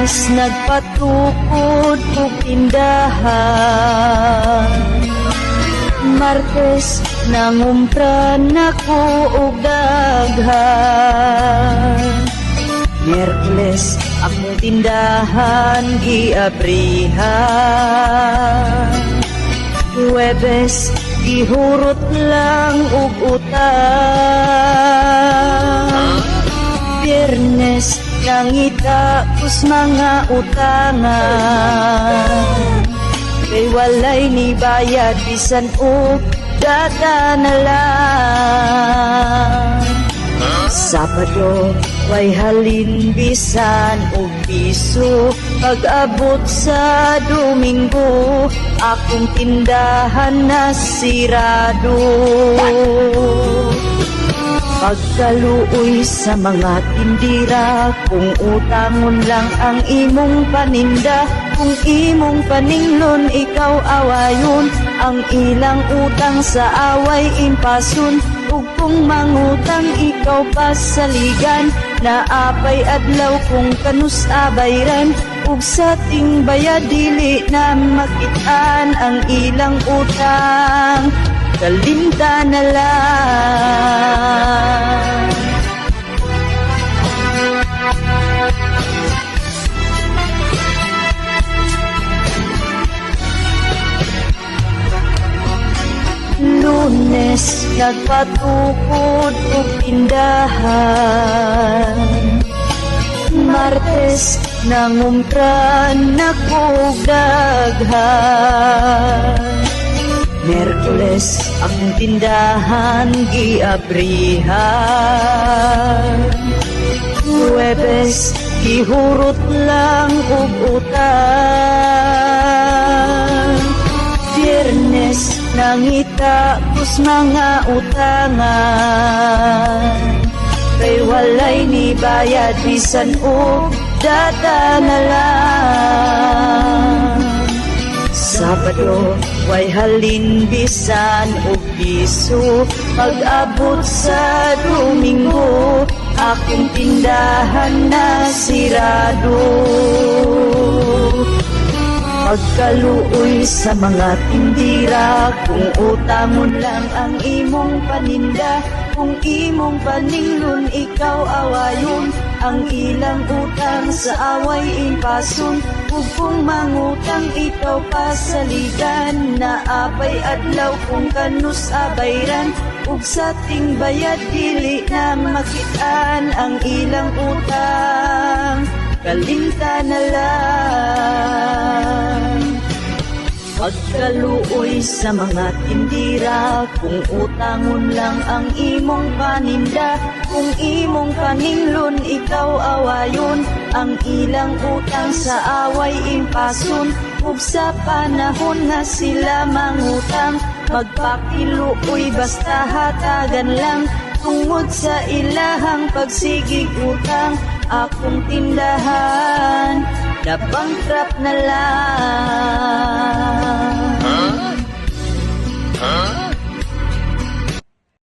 Lunes nagpatukod og tindahan, Martes nangumpra nako og daghan, Miyerkules akong tindahan giabrihan, Huwebes gihurot lang og utang, Biyernes nangita kus mga utangan, kay walay ni bayad bisan og data na lang. Sabado way halin bisan og piso, pag-abot sa Domingo akong tindahan na sirado. Pagkaluoy sa mga tindira, kung utangon lang ang imong paninda, kung imong paninglon ikaw awayon, ang ilang utang sa away impasun, ug kung mangutang ikaw pasaligan, naapay adlaw kung kanus abayran, ug sa ting bayad dili na makitaan ang ilang utang, kalimta na lang. Lunes nagpatukod og tindahan, Martes nangumpra nako og daghan, Miyerkules akong tindahan giabrihan, Huwebes gihurot lang og utang, Biyernes nangita kus mga utangan, kay walay ni bayad bisan og data na lang. Sabado way halin bisan og piso, pag-abot sa Domingo akong tindahan na sirado. Pagkaluoy sa mga tindira, kung utangon lang ang imong paninda, kung imong paninglon ikaw awayon, ang ilang utang sa away impasun, ug kung mangutang ikaw pasaligan, naapay adlaw kung kanus abayran, ug sa ting bayad dili na makitaan ang ilang utang, kalimta na lang. Pagkaluoy sa mga tindira, kung utangon lang ang imong paninda, kung imong paninglon ikaw awayon, ang ilang utang sa away impasun, ug sa panahon na sila mangutang, magpakiluoy basta hatagan lang, tungod sa ilahang pagsigig utang, akong tindahan na bankrupt na lang. Huh?